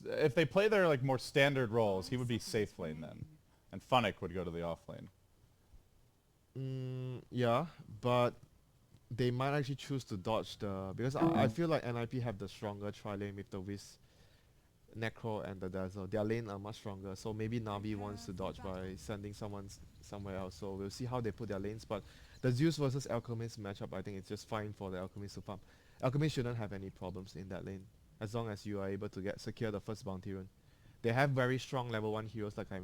if they play their like more standard roles, he would be safe lane then, and Funnick would go to the off lane. Yeah, but they might actually choose to dodge the because I feel like NIP have the stronger tri lane with the Whis, Necro and the Dazzle. Their lane are much stronger, so maybe Navi wants to dodge by sending someone somewhere else. So we'll see how they put their lanes. But the Zeus versus Alchemist matchup, I think it's just fine for the Alchemist to farm. Alchemist shouldn't have any problems in that lane as long as you are able to secure the first bounty rune. They have very strong level 1 heroes like I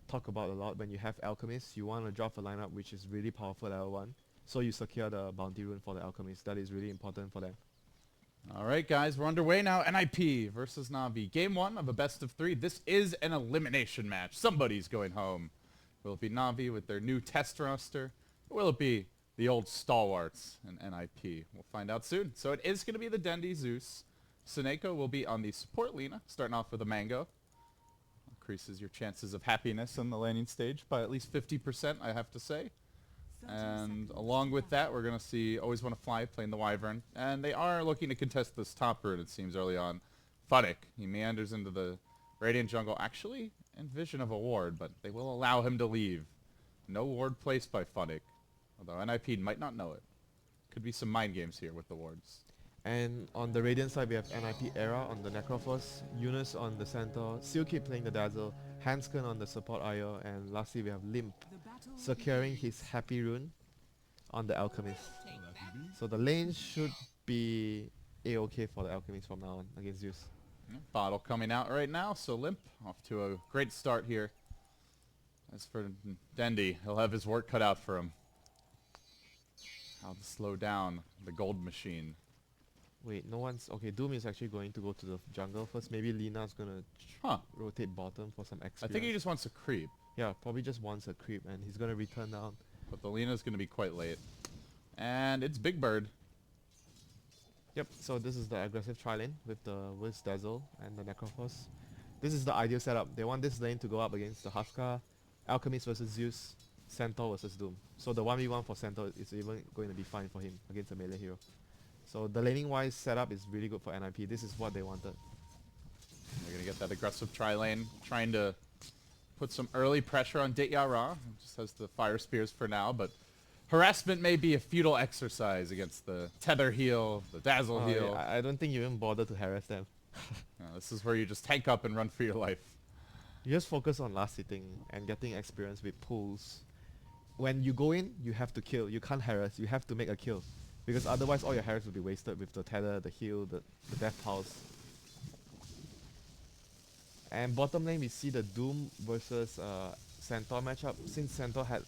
talk about a lot. When you have Alchemist, you want to drop a lineup which is really powerful level 1. So you secure the bounty rune for the Alchemist. That is really important for them. All right, guys, we're underway now. NIP versus Navi. Game 1 of a best of 3. This is an elimination match. Somebody's going home. Will it be Navi with their new test roster? Or will it be the old stalwarts in NIP? We'll find out soon. So it is going to be the Dendi Zeus. Seneko will be on the support Lina, starting off with a Mango. Increases your chances of happiness on the landing stage by at least 50%, I have to say. And along with that, we're going to see Always Want to Fly playing the Wyvern. And they are looking to contest this top rune, it seems, early on. Funnick, he meanders into the Radiant jungle. Actually, in vision of a ward, but they will allow him to leave. No ward placed by Funnick, although NIP might not know it. Could be some mind games here with the wards. And on the Radiant side, we have NIP Era on the Necrophos, Eunice on the Centaur, Silky playing the Dazzle, Hansken on the support IO, and lastly we have Limp securing his Happy Rune on the Alchemist. So the lane should be A-okay for the Alchemist from now on against Zeus. Bottle coming out right now, so Limp off to a great start here. As for Dendi, he'll have his work cut out for him. How to slow down the gold machine. Wait, no one's... Okay, Doom is actually going to go to the jungle first. Maybe Lina's gonna rotate bottom for some experience. I think he just wants a creep. Yeah, probably just wants a creep and he's gonna return down. But the Lina's gonna be quite late. And it's Big Bird. Yep, so this is the aggressive tri-lane with the Wiz Dazzle and the Necrophos. This is the ideal setup. They want this lane to go up against the Huskar, Alchemist versus Zeus, Centaur versus Doom. So the 1v1 for Centaur is even going to be fine for him against a melee hero. So the laning wise setup is really good for NIP. This is what they wanted. They're going to get that aggressive tri-lane, trying to put some early pressure on Dityara. Just has the fire spears for now, but harassment may be a futile exercise against the tether heal, the dazzle heal. Yeah, I don't think you even bother to harass them. This is where you just tank up and run for your life. You just focus on last hitting and getting experience with pulls. When you go in, you have to kill. You can't harass. You have to make a kill. Because otherwise all your harass will be wasted with the tether, the heal, the death pulse. And bottom lane we see the Doom versus Centaur matchup. Since Centaur had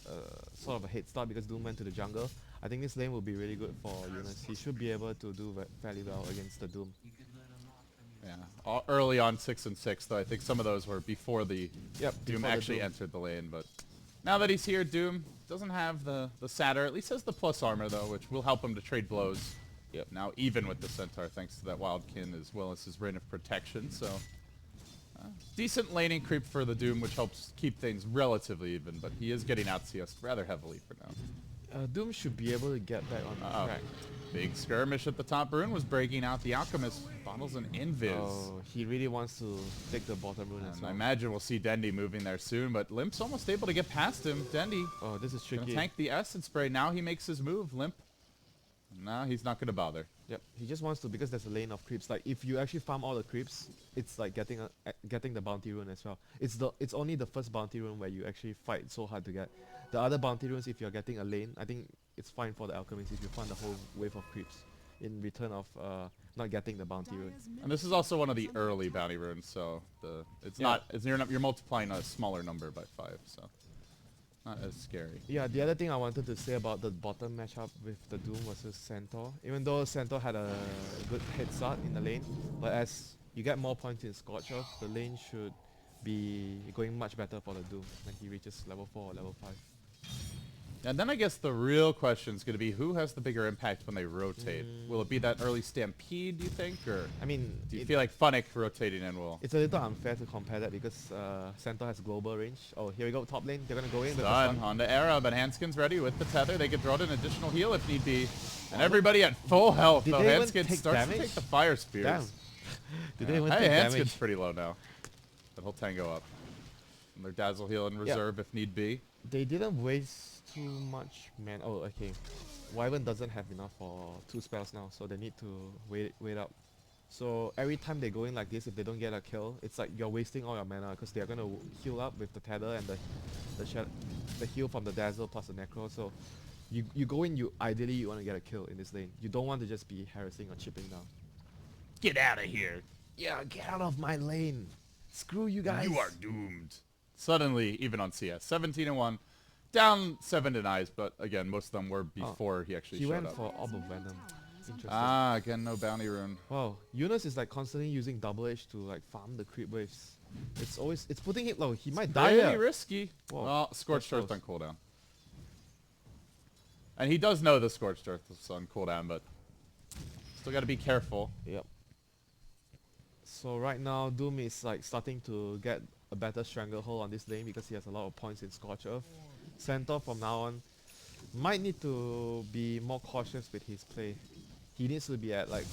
sort of a head start because Doom went to the jungle, I think this lane will be really good for Eunice. He should be able to do fairly well against the Doom. Yeah, early on 6 and 6, though I think some of those were before the Doom actually entered the lane. But now that he's here, Doom doesn't have the Satyr, at least has the plus armor though, which will help him to trade blows. Yep. Now even with the Centaur, thanks to that Wildkin as well as his Reign of Protection. So decent laning creep for the Doom, which helps keep things relatively even, but he is getting out CS'd rather heavily for now. Doom should be able to get back on track. Big skirmish at the top. Rune was breaking out. The Alchemist bottles an invis. Oh, he really wants to take the bottom rune as well. I imagine we'll see Dendi moving there soon, but Limp's almost able to get past him. Dendi. Oh, this is tricky. Gonna tank the Essence Spray. Now he makes his move. Limp. No, he's not gonna bother. Yep, he just wants to because there's a lane of creeps. Like if you actually farm all the creeps, it's like getting the bounty rune as well. It's only the first bounty rune where you actually fight so hard to get. The other bounty runes, if you're getting a lane, I think it's fine for the Alchemist if you farm the whole wave of creeps in return of not getting the bounty rune. And this is also one of the early bounty runes, so you're multiplying a smaller number by 5, so not as scary. Yeah, the other thing I wanted to say about the bottom matchup with the Doom versus Centaur, even though Centaur had a good head start in the lane, but as you get more points in Scorch Earth, the lane should be going much better for the Doom when he reaches level 4 or level 5. And then I guess the real question is going to be who has the bigger impact when they rotate? Will it be that early Stampede, do you think? Or I mean, do you feel like Funnick rotating in will? It's a little unfair to compare that because Centaur has global range. Oh, here we go, top lane. They're going to go in. Done. On to Era, but Hanskin's ready with the tether. They can throw out an additional heal if need be. And everybody at full health, though. Hanskin starts to take the fire spears. Damn. Did they even Hey, take Hanskin's damage? pretty low now. But he'll tango up. And their Dazzle heal in reserve if need be. They didn't waste too much man. Oh, okay. Wyvern doesn't have enough for 2 spells now, so they need to wait up. So every time they go in like this, if they don't get a kill, it's like you're wasting all your mana because they're gonna heal up with the tether and the heal from the dazzle plus the necro. So you go in, ideally you want to get a kill in this lane. You don't want to just be harassing or chipping down. Get out of here. Yeah, get out of my lane. Screw you guys. You are doomed. Suddenly, even on CS, 17-1, down 7 denies, but again, most of them were before he actually He showed went up. for Orb of Venom. Interesting. Ah, again, no bounty rune. Wow, Yunus is like constantly using double edge to like farm the creep waves. It's putting it low. He might die Very here. risky. Whoa, Well, Scorched that's Earth on cooldown. And he does know the Scorched Earth is on cooldown, but still got to be careful. Yep. So right now, Doom is like starting to get a better stranglehold on this lane because he has a lot of points in Scorched Earth. Centaur from now on might need to be more cautious with his play. He needs to be at like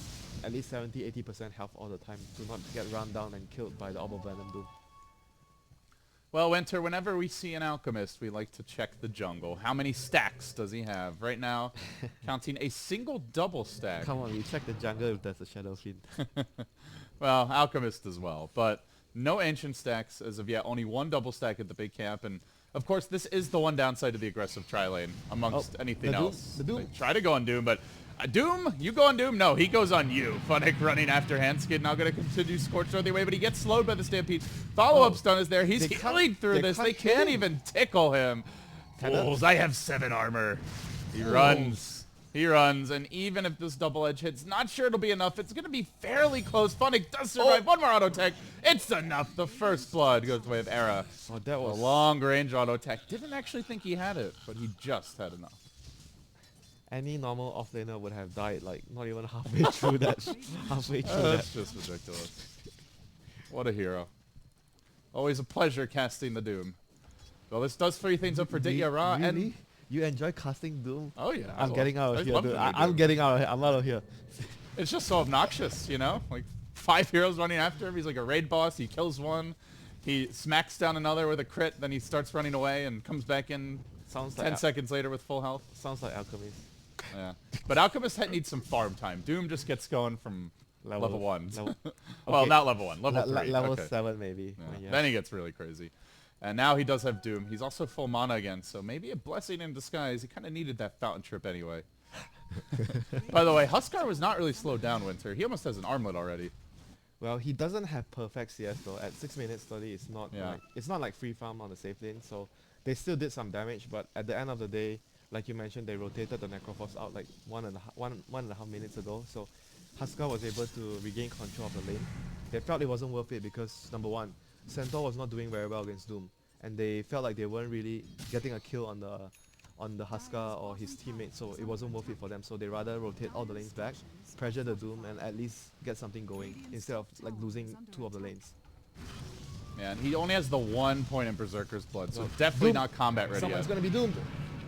at least 70-80% health all the time to not get run down and killed by the Orb of Venom Doom. Well, Winter, whenever we see an Alchemist, we like to check the jungle. How many stacks does he have? Right now, counting a single double stack. Come on, we check the jungle if there's a Shadow Fiend. Well, Alchemist as well, but no Ancient stacks as of yet. Only one double stack at the big camp, and of course, this is the one downside of the aggressive tri-lane amongst anything else. The Doom. They try to go on Doom, but Doom, you go on Doom? No, he goes on you. Funnick running after Hanskin, now going to continue Scorched Earth away, but he gets slowed by the Stampede. Follow-up stun is there. He's healing through this. They can't even tickle him. Fools, I have 7 armor. He runs. He runs, and even if this double edge hits, not sure it'll be enough. It's going to be fairly close. Funnick does survive. One more auto tech. It's enough. The first blood goes the way of Era. Oh, that was a long range auto tech. Didn't actually think he had it, but he just had enough. Any normal offlaner would have died like not even halfway through that. That's just ridiculous. What a hero. Always a pleasure casting the Doom. Well, this does free things up for Digyara. Really? And You enjoy casting Doom? oh yeah. I'm getting out I of here, love dude. the new I'm Doom. getting out of here. I'm out of here. It's just so obnoxious, you know? Like 5 heroes running after him. He's like a raid boss. He kills one. He smacks down another with a crit. Then he starts running away and comes back in Sounds 10 like seconds later with full health. sounds like Alchemist. Yeah. But Alchemist needs some farm time. Doom just gets going from level 1. Well, Okay. not level 1. Level 3. Level Okay. 7 maybe. Yeah. Yeah. Then he gets really crazy. And now he does have Doom. He's also full mana again, so maybe a blessing in disguise. He kind of needed that fountain trip anyway. By the way, Huskar was not really slowed down, Winter. He almost has an armlet already. Well, he doesn't have perfect CS though. At 6 minutes 30, it's not like free farm on the safe lane. So they still did some damage, but at the end of the day, like you mentioned, they rotated the Necroforce out like one and a half minutes ago. So Huskar was able to regain control of the lane. They felt it wasn't worth it because number one, Centaur was not doing very well against Doom, and they felt like they weren't really getting a kill on the Huskar or his teammates, so it wasn't worth it for them. So they rather rotate all the lanes back, pressure the Doom, and at least get something going instead of like losing 2 of the lanes. Man, he only has the 1 point in Berserker's Blood, so definitely Doom. not combat ready Someone's yet. gonna be doomed.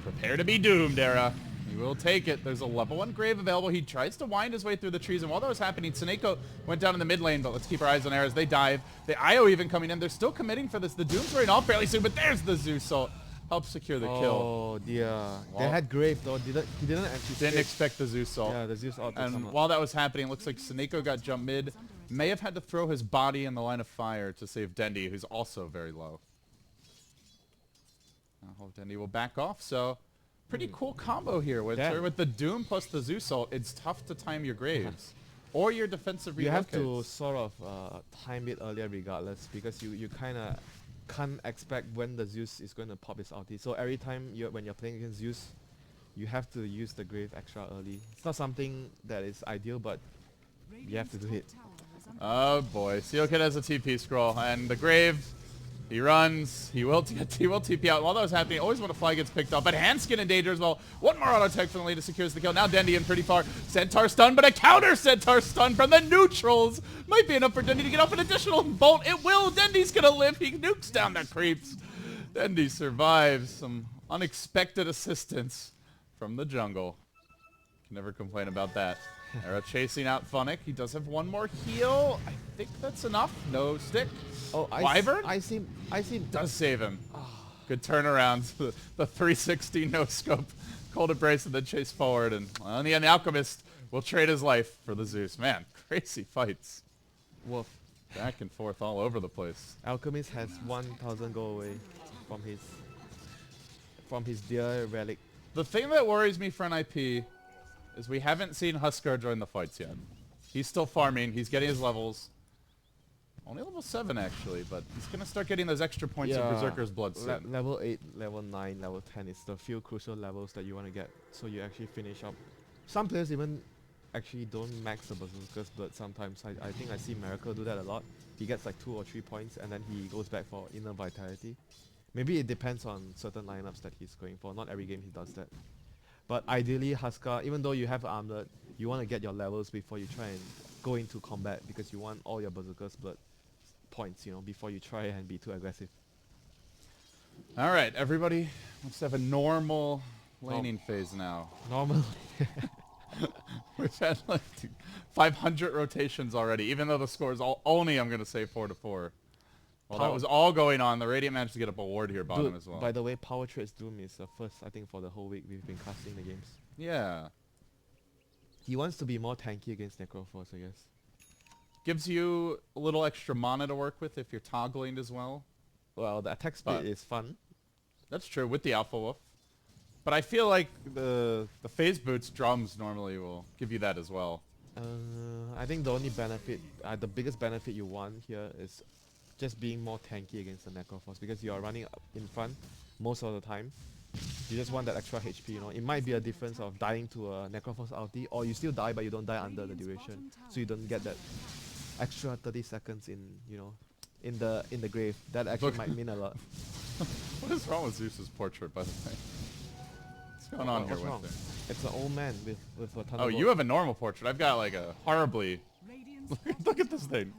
Prepare to be doomed, Era. He will take it. There's a level 1 grave available. He tries to wind his way through the trees, and while that was happening, Tsuneko went down in the mid lane, but let's keep our eyes on Era as they dive. The IO even coming in. They're still committing for this. The Doom's wearing off fairly soon, but there's the Zeus Salt. Helps secure the kill. Oh dear. They Well, had Grave though. He didn't anticipate. Didn't expect the Zeus Salt. Yeah, the Zeus ult to come And up. while that was happening, it looks like Tsuneko got jumped mid. May have had to throw his body in the line of fire to save Dendi, who's also very low. I hope Dendi will back off, so pretty cool combo here with the Doom plus the Zeus Ult. It's tough to time your Graves or your defensive relocates. You have to sort of time it earlier regardless, because you kind of can't expect when the Zeus is going to pop his ulti. So every time when you're playing against Zeus, you have to use the Grave extra early. It's not something that is ideal, but you have to do it. Oh boy, Sealkid has a TP scroll, and the Grave, he runs, he will TP out. While that was happening, always when a fly gets picked up, but Hanskin in danger as well. One more auto tech from the lead secures the kill. Now Dendi in pretty far. Centaur stun, but a counter Centaur stun from the neutrals. Might be enough for Dendi to get off an additional bolt. It will. Dendi's gonna live. He nukes down the creeps. Dendi survives. Some unexpected assistance from the jungle. Can never complain about that. Era chasing out Funnick. He does have one more heal. I think that's enough. No stick. Oh, Wyvern? I see. Does save him. Good turnaround. The 360 no scope. Cold embrace and then chase forward. And well, in the end, the Alchemist will trade his life for the Zeus. Man, crazy fights. Woof. Back and forth all over the place. Alchemist has 1,000 gold away from his dear relic. The thing that worries me for NIP is we haven't seen Huskar join the fights yet. He's still farming. He's getting his levels. Only level 7 actually, but he's going to start getting those extra points of Berserker's Blood soon. Level 8, level 9, level 10 is the few crucial levels that you want to get so you actually finish up. Some players even actually don't max the Berserker's Blood sometimes. I think I see Miracle do that a lot. He gets like 2 or 3 points and then he goes back for Inner Vitality. Maybe it depends on certain lineups that he's going for. Not every game he does that. But ideally, Huskar, even though you have Armlet, you want to get your levels before you try and go into combat because you want all your Berserker's Blood points, you know, before you try and be too aggressive. All right, everybody, let's have a normal laning phase now. Normal. We've had like 500 rotations already, even though the score is only, I'm going to say, 4-4. Well, that was all going on. The Radiant managed to get up a ward here bottom as well. By the way, Power Trade's Doom is the first, I think, for the whole week we've been casting the games. Yeah. He wants to be more tanky against Necroforce, I guess. Gives you a little extra mana to work with if you're toggling as well. Well, the attack speed is fun. That's true, with the Alpha Wolf. But I feel like the Phase Boots drums normally will give you that as well. I think the only benefit, the biggest benefit you want here is just being more tanky against the Necroforce because you are running up in front most of the time. You just want that extra HP, you know. It might be a difference of dying to a Necroforce ulti, or you still die but you don't die under the duration, so you don't get that extra 30 seconds in, you know, in the grave. That actually might mean a lot. What is wrong with Zeus's portrait, by the way? What's going on here with it? It's an old man with a ton of... Oh, you have a normal portrait. I've got like a horribly... Look at this thing.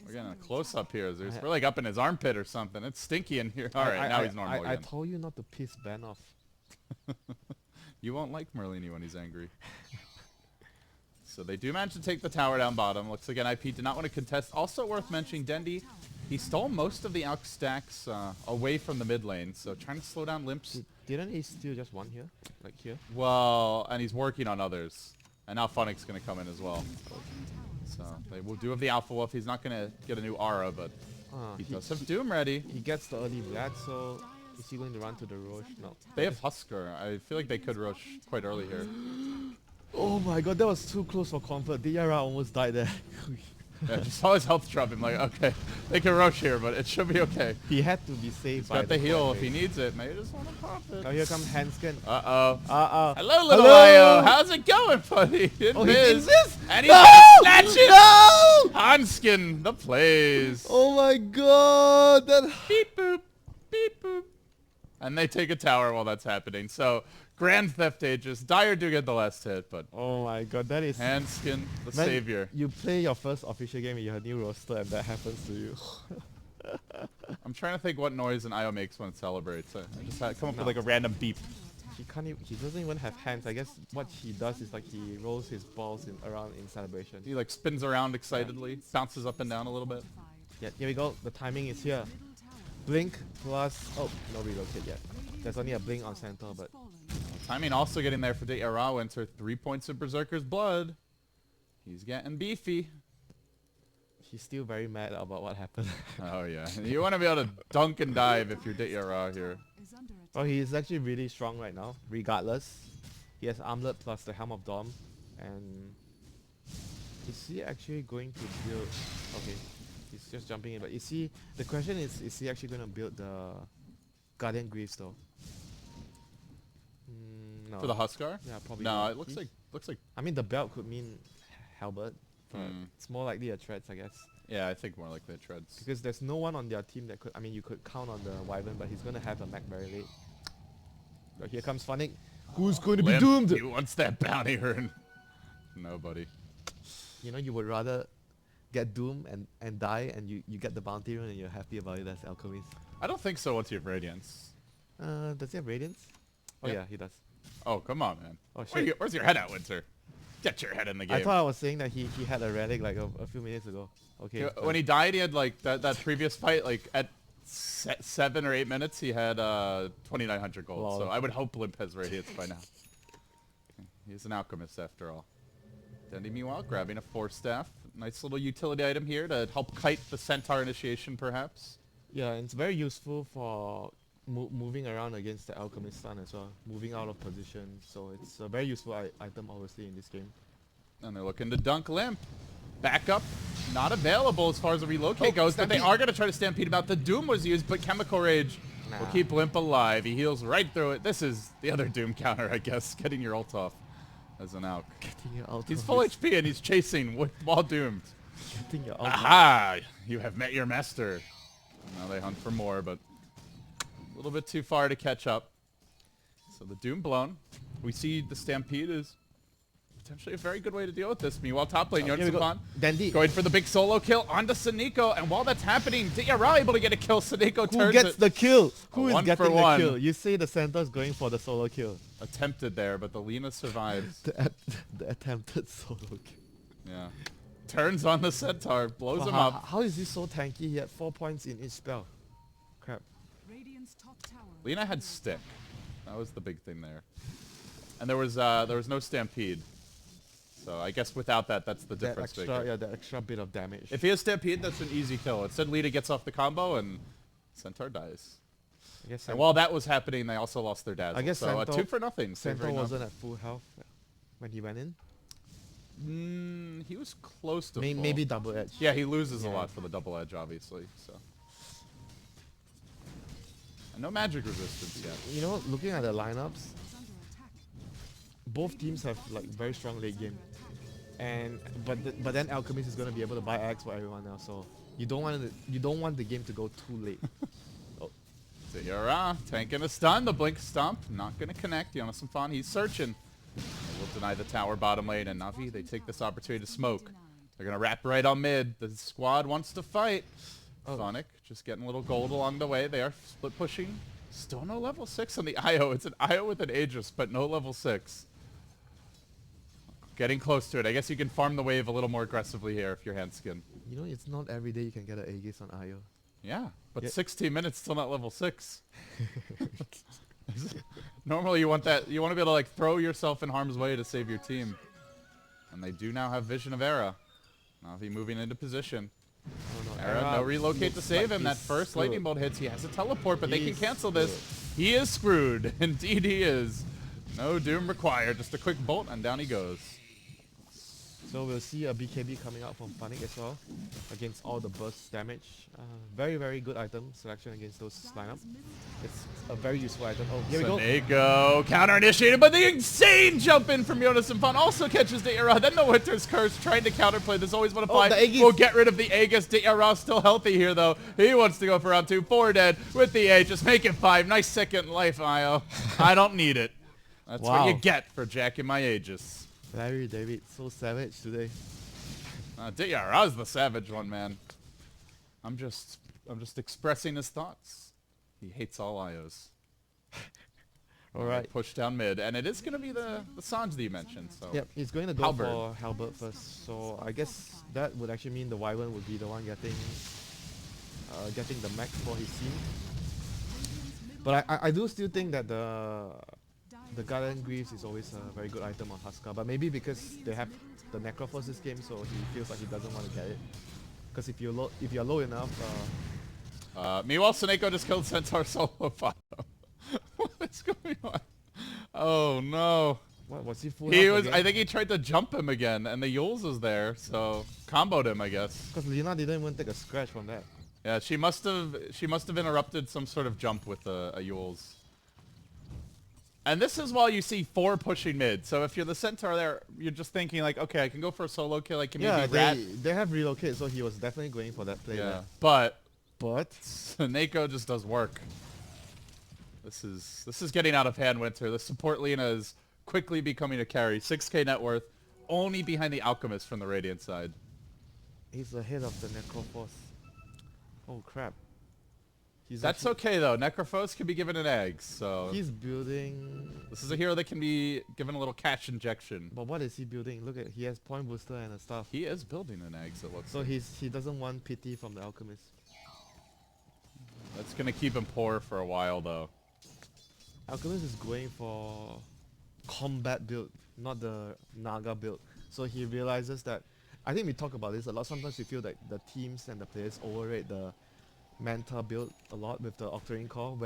We're getting a close-up here, Zeus. We're like up in his armpit or something. It's stinky in here. Alright, now he's normal again. I told you not to piss Ben off. You won't like Merlini when he's angry. So they do manage to take the tower down bottom. Looks like NIP did not want to contest. Also worth mentioning, Dendi, he stole most of the Alch stacks away from the mid lane, so trying to slow down Limps. Didn't he steal just one here? Like here? Well, and he's working on others. And now Funnick's going to come in as well. So they will do have the Alpha Wolf. He's not going to get a new aura, but he does have Doom ready. He gets the early Vlad, so is he going to run to the Roche? No. They have Huskar. I feel like they could Roche quite early here. Oh my god, that was too close for comfort. Diara almost died there. Yeah, just saw his health drop. I'm like, okay, they can Roche here, but it should be okay. He had to be saved by got the heal if he needs it. Maybe just want to pop it. Now here comes Hanskin. Uh-oh. Uh-oh. Hello, little Io. How's it going, buddy? Oh, he did this? And he's gonna snatch it! No! Hanskin, the plays. Oh my god! That beep boop, beep boop. And they take a tower while that's happening. So, Grand Theft Aegis. Dire do get the last hit, but... Oh my god, that is... Hanskin, the savior. You play your first official game in your new roster and that happens to you. I'm trying to think what noise an Io makes when it celebrates. I just had to come up with like a random beep. He doesn't even have hands. I guess what he does is like he rolls his balls around in celebration. He like spins around excitedly, bounces up and down a little bit. Yeah, here we go. The timing is here. Blink plus... Oh, no relocate yet. There's only a blink on center, but... Timing also getting there for Diara. Enter 3 points of Berserker's Blood. He's getting beefy. He's still very mad about what happened. Oh yeah. You want to be able to dunk and dive if you're Diara here. Oh, he's actually really strong right now, regardless. He has Armlet plus the Helm of Dom. And... Is he actually going to build... Okay. He's just jumping in, but is he... The question is he actually going to build the Guardian Greaves though? No. For the Huskar? Yeah, probably. No, it looks like... I mean, the belt could mean Halberd, but it's more likely a Treads, I guess. Yeah, I think more likely a Treads. Because there's no one on their team that could... I mean, you could count on the Wyvern, but he's going to have a mech very late. So here comes Funnick. Who's going to be doomed? He wants that bounty earn. Nobody. You know, you would rather get doomed and die, and you get the bounty run and you're happy about it as Alchemist. I don't think so once you have Radiance. Does he have Radiance? Oh yeah, he does. Oh, come on, man. Oh, shit. Where's your head at, Winter? Get your head in the game. I thought I was saying that he had a relic like a few minutes ago. Okay. When he died, he had like that previous fight, like at 7 or 8 minutes, he had 2,900 gold. Lol. So I would hope Limp has radiance by now. He's an alchemist after all. Dendy, meanwhile, grabbing a Force Staff. Nice little utility item here to help kite the Centaur initiation, perhaps. Yeah, and it's very useful for moving around against the Alchemist Sun as well. Moving out of position. So it's a very useful item, obviously, in this game. And they're looking to dunk Limp. Backup, not available as far as the relocate goes, but they are going to try to stampede him out. The Doom was used, but Chemical Rage will keep Limp alive. He heals right through it. This is the other Doom counter, I guess, getting your ult off as an Alch. He's full HP and he's chasing while doomed. Getting your ult Aha! You have met your master. Now they hunt for more, but a little bit too far to catch up. So the Doom blown. We see the Stampede is potentially a very good way to deal with this. Meanwhile, top lane, Yonsapan going for the big solo kill onto Saniko, and while that's happening, Yara able to get a kill. Saniko turns Who gets the kill? Who is one getting for the one. kill? You say the Santa's going for the solo kill. Attempted there, but the Lina survives. The attempted solo kill. Yeah. Turns on the Centaur, blows him how, up. How is he so tanky? He had 4 points in each spell. Crap. Lina had stick. That was the big thing there. And there was no Stampede. So I guess without that, that's the difference maker. Yeah, the extra bit of damage. If he has Stampede, that's an easy kill. Instead, Lita gets off the combo and Centaur dies. I guess And while that was happening, they also lost their dazzle. I guess so Centaur, 2 for nothing. Centaur wasn't at full health when he went in. He was close to full. Maybe double edge. Yeah, he loses a lot for the double edge, obviously. So. And no magic resistance yet. You know, looking at the lineups, both teams have like very strong late game, and but then Alchemist is gonna be able to buy X for everyone else. So you don't want the game to go too late. Yara tanking a stun. The blink stomp not gonna connect. Yonsapan, he's searching. They will deny the tower bottom lane, and Na'Vi, they take this opportunity to smoke. They're gonna wrap right on mid. The squad wants to fight. Sonic just getting a little gold along the way. They are split pushing. Still no level 6 on the IO. It's an IO with an Aegis, but no level 6. Getting close to it. I guess you can farm the wave a little more aggressively here if you're Handskin. You know, it's not every day you can get an Aegis on IO. Yeah, but 16 minutes still not level 6. Normally you want that. You want to be able to like throw yourself in harm's way to save your team. And they do now have Vision of Era. Na'Vi moving into position. Oh, no. Era, no relocate to save him. That first lightning bolt hits. He has a teleport, but they can cancel this. He is screwed. Indeed he is. No doom required. Just a quick bolt and down he goes. So we'll see a BKB coming out from Funnick as well against all the burst damage. Very, very good item selection against those lineup. It's a very useful item. Oh, here we go. Saneko counter initiated, but the insane jump in from Yonsapan also catches Dayara. Then the Winter's Curse trying to counterplay. There's always one to fight. We'll get rid of the Aegis. Dayara still healthy here though. He wants to go for round 2. 4 dead with the Aegis. Make it 5. Nice second life, Io. I don't need it. That's what you get for jacking my Aegis. Larry David, so savage today. Dayara's the savage one, man. I'm just expressing his thoughts. He hates all IOs. All right. Push down mid, and it is going to be the Sanj that you mentioned. So. Yep, he's going to go Halberd. for Halberd first. So I guess that would actually mean the Wyvern would be the one getting the max for his team. But I do still think that the Garden Greaves is always a very good item on Huskar, but maybe because they have the Necrophos this game, so he feels like he doesn't want to get it. Because if you're low enough, meanwhile, Saneko just killed Centaur solo file. What's going on? Oh no! What was he full? He was. Again? I think he tried to jump him again, and the Yules is there, so comboed him, I guess. Because Lina didn't even take a scratch from that. Yeah, she must have interrupted some sort of jump with a Yules. And this is while you see 4 pushing mid. So if you're the Centaur there, you're just thinking like, okay, I can go for a solo kill. I can maybe rat. They have relocate, so he was definitely going for that play. Yeah, there. but Saneko just does work. This is getting out of hand, Winter. The support Lina is quickly becoming a carry. 6k net worth, only behind the Alchemist from the Radiant side. He's ahead of the Necrophos. Oh crap. That's okay though. Necrophos can be given an egg, so He's building. this is a hero that can be given a little cash injection. But what is he building? Look at, he has point booster and stuff. He is building an egg, so it looks So like. he doesn't want pity from the alchemist. That's gonna keep him poor for a while though. Alchemist is going for combat build, not the Naga build. So he realizes that, I think we talk about this a lot. Sometimes we feel that the teams and the players overrate the Manta build a lot with the Octarine Core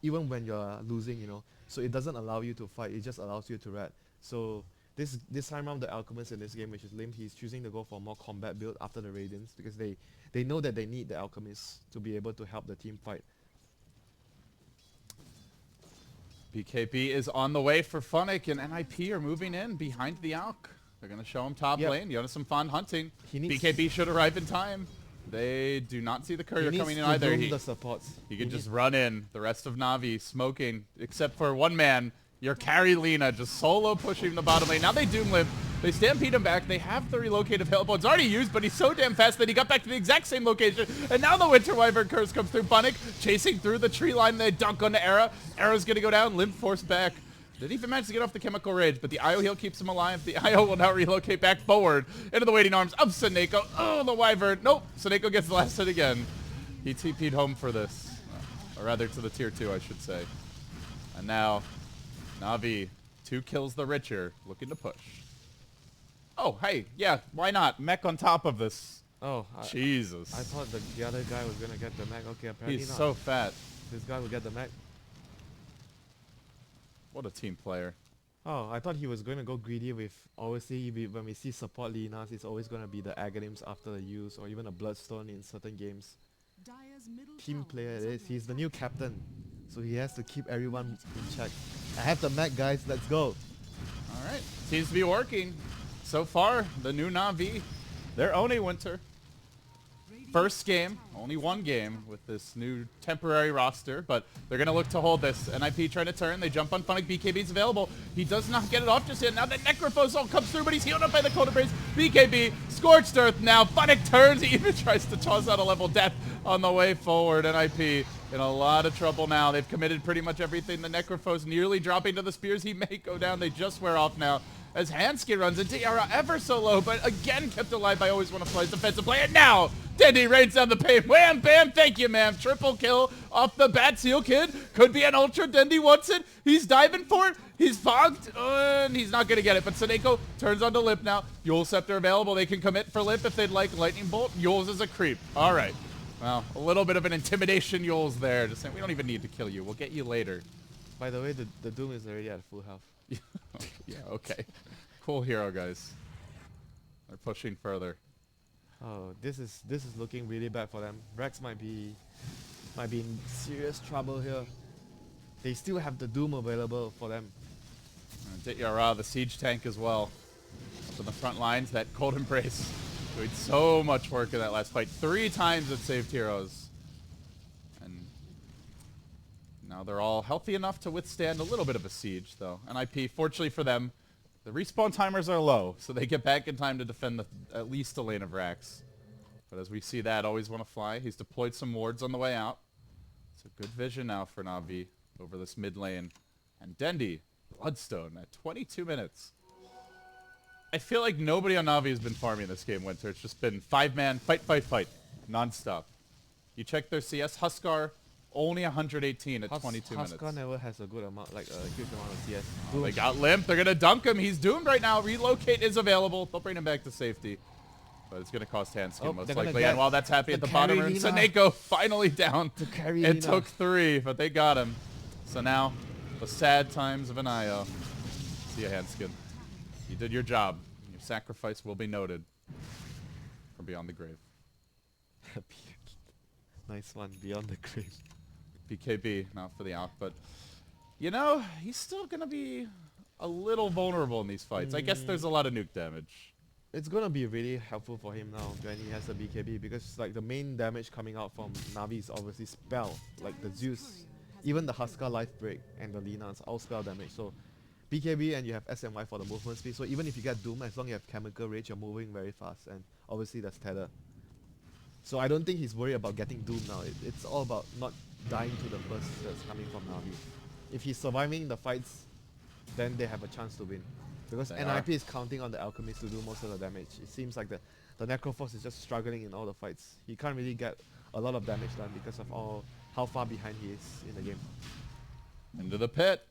even when you're losing, you know. So it doesn't allow you to fight, it just allows you to rat. So this time around the Alchemist in this game, which is Lim, he's choosing to go for more combat build after the Radiance because they know that they need the Alchemist to be able to help the team fight. BKB is on the way for Funnick, and NIP are moving in behind the Alk. They're going to show him top lane. Yonason Fon hunting. BKB should arrive in time. They do not see the courier coming in either. The supports. He can just run in. The rest of Na'Vi smoking, except for one man. Your carry Lina just solo pushing the bottom lane. Now they Doom Limp. They stampede him back. They have the relocate available. It's already used, but he's so damn fast that he got back to the exact same location. And now the Winter Wyvern curse comes through. Funnick chasing through the tree line. They dunk onto Era. Era's going to go down. Limp forced back. Didn't even manage to get off the Chemical Rage, but the IO heal keeps him alive. The IO will now relocate back forward into the waiting arms of Seneko. Oh, the Wyvern. Nope. Seneko gets the last hit again. He TP'd home for this. Or rather to the tier 2, I should say. And now, Na'Vi, 2 kills the richer, looking to push. Oh, hey, yeah, why not? Mech on top of this. Oh, Jesus. I thought the other guy was gonna get the mech. Okay, apparently He's not. so fat. This guy will get the mech. What a team player. Oh, I thought he was going to go greedy with, obviously, when we see support Linas, it's always going to be the Aghanim's after the use, or even a Bloodstone in certain games. Team player it is. He's the new captain, so he has to keep everyone in check. I have the mech, guys. Let's go. Alright, seems to be working. So far, the new Na'Vi, they're owning Winter. First game, only one game with this new temporary roster, but they're going to look to hold this. NIP trying to turn. They jump on Funnick. BKB's available. He does not get it off just yet. Now the Necrophos all comes through, but he's healed up by the Cold Embrace. BKB, Scorched Earth now. Funnick turns. He even tries to toss out a level death on the way forward. NIP in a lot of trouble now. They've committed pretty much everything. The Necrophos nearly dropping to the spears. He may go down. They just wear off now. As Hansky runs into Yara ever so low, but again kept alive by Always Wanna Fly's defensive play. And now, Dendy rains down the pain. Wham, bam, thank you, ma'am. Triple kill off the Bat Seal Kid. Could be an Ultra. Dendy wants it. He's diving for it. He's fogged, and he's not going to get it. But Seneko turns onto Lip now. Yule Scepter available. They can commit for Lip if they'd like. Lightning Bolt. Yule's is a creep. All right. Well, a little bit of an intimidation Yule's there. Just saying, we don't even need to kill you. We'll get you later. By the way, the Doom is already at full health. Yeah, okay. Cool hero, guys. They're pushing further. Oh, this is looking really bad for them. Rex might be in serious trouble here. They still have the Doom available for them. And Yara, the siege tank as well. Up in the front lines, that Cold Embrace doing so much work in that last fight. 3 times it saved heroes. And now they're all healthy enough to withstand a little bit of a siege, though. NIP, fortunately for them, the respawn timers are low, so they get back in time to defend at least a lane of Rax. But as we see that, Always Wanna Fly, he's deployed some wards on the way out. It's a good vision now for Na'Vi over this mid lane. And Dendy, Bloodstone at 22 minutes. I feel like nobody on Na'Vi has been farming this game, Winter. It's just been 5-man, fight, non-stop. You check their CS, Huskar, only 118 at 22 minutes. Huskar never has a good amount, like a huge amount of CS. Oh, they got Limp. They're going to dunk him. He's doomed right now. Relocate is available. They'll bring him back to safety. But it's going to cost Hanskin most likely. And while that's happy at the bottom, Seneko finally down. It took 3, but they got him. So now, the sad times of an IO. See ya, Hanskin. You did your job. Your sacrifice will be noted from beyond the grave. Nice one, beyond the grave. BKB, not for the out, but you know, he's still going to be a little vulnerable in these fights. I guess there's a lot of nuke damage. It's gonna be really helpful for him now when he has the BKB, because like the main damage coming out from Na'Vi is obviously spell, like the Zeus, even the Huskar life break and the Lina's all spell damage. So BKB and you have SMY for the movement speed. So even if you get Doom, as long as you have Chemical Rage, you're moving very fast, and obviously that's Tether. So I don't think he's worried about getting Doom now. It's all about not dying to the burst that's coming from Navi. If he's surviving the fights, then they have a chance to win. Because They NIP is counting on the Alchemist to do most of the damage. It seems like the Necroforce is just struggling in all the fights. He can't really get a lot of damage done because of how far behind he is in the game. Into the pit.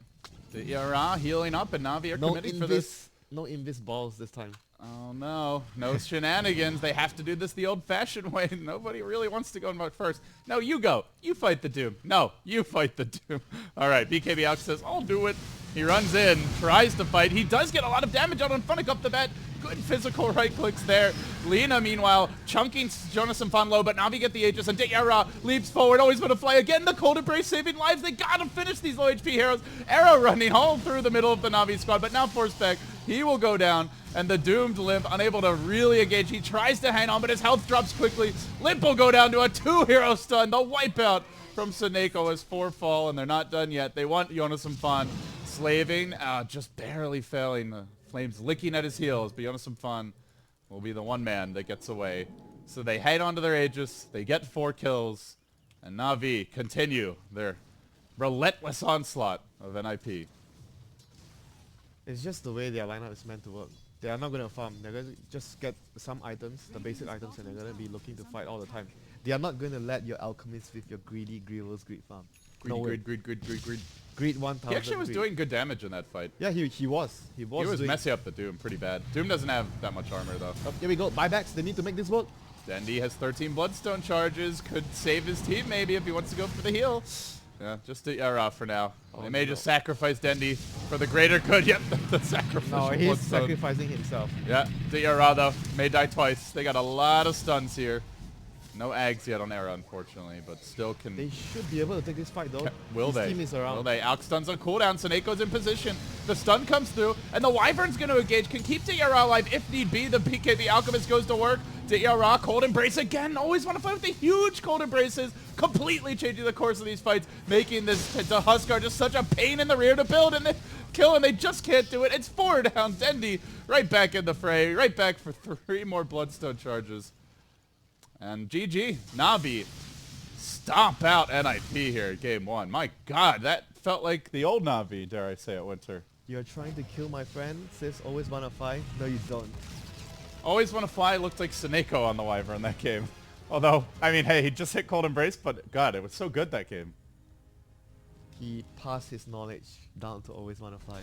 The ERA healing up, and Navi are committing for this. No invis balls this time. Oh no, no shenanigans. They have to do this the old-fashioned way. Nobody really wants to go in first. No, you go. You fight the Doom. No, you fight the Doom. All right, BKB Alex says, I'll do it. He runs in, tries to fight. He does get a lot of damage out on Funnick up the bat. Good physical right clicks there. Lena, meanwhile, chunking Jonas and Fan low, but Navi get the Aegis, and Era leaps forward, always going to fly again. The Cold Embrace saving lives. They gotta finish these low HP heroes. Era running all through the middle of the Navi squad, but now forced back. He will go down, and the Doomed Limp, unable to really engage. He tries to hang on, but his health drops quickly. Limp will go down to a 2-hero stun. The wipeout from Seneko is 4 fall, and they're not done yet. They want Jonas and Fan slaving, just barely failing. The Flames licking at his heels, but Jonas and Fan will be the one man that gets away. So they head onto their Aegis, they get 4 kills, and Na'Vi continue their relentless onslaught of NIP. It's just the way their lineup is meant to work. They are not going to farm. They're going to just get some items, the basic items, and they're going to be looking to fight all the time. They are not going to let your alchemists with your greedy Grievous greed farm. Greed. Greed 1000. He actually was doing good damage in that fight. Yeah, he was. He was messing up the Doom pretty bad. Doom doesn't have that much armor though. Oh, here we go. Buybacks. They need to make this work. Dendy has 13 Bloodstone charges. Could save his team maybe if he wants to go for the heal. Yeah, just the ERA for now. They may just sacrifice Dendy for the greater good. Yep, the sacrificial No, he's Bloodstone. sacrificing himself. Yeah, the ERA though may die twice. They got a lot of stuns here. No Ags yet on Era, unfortunately, but still can... They should be able to take this fight, though. Will they? His team is around. Will they? Alk stuns on cooldown. Seneko's in position. The stun comes through, and the Wyvern's going to engage. Can keep Era alive if need be. The BKB Alchemist goes to work. Era, Cold Embrace again. Always want to fight with the huge Cold Embraces. Completely changing the course of these fights, making this the Huskar just such a pain in the rear to build, and they kill, and they just can't do it. It's 4 down. Dendy right back in the fray. Right back for 3 more Bloodstone charges. And GG, Na'Vi stomp out NIP here in game 1. My God, that felt like the old Na'Vi, dare I say it, Winter. You're trying to kill my friend, says always wanna fly. No, you don't. Always Wanna Fly looked like Seneko on the Wyvern in that game. Although, I mean, hey, he just hit Cold Embrace, but God, it was so good that game. He passed his knowledge down to always wanna fly.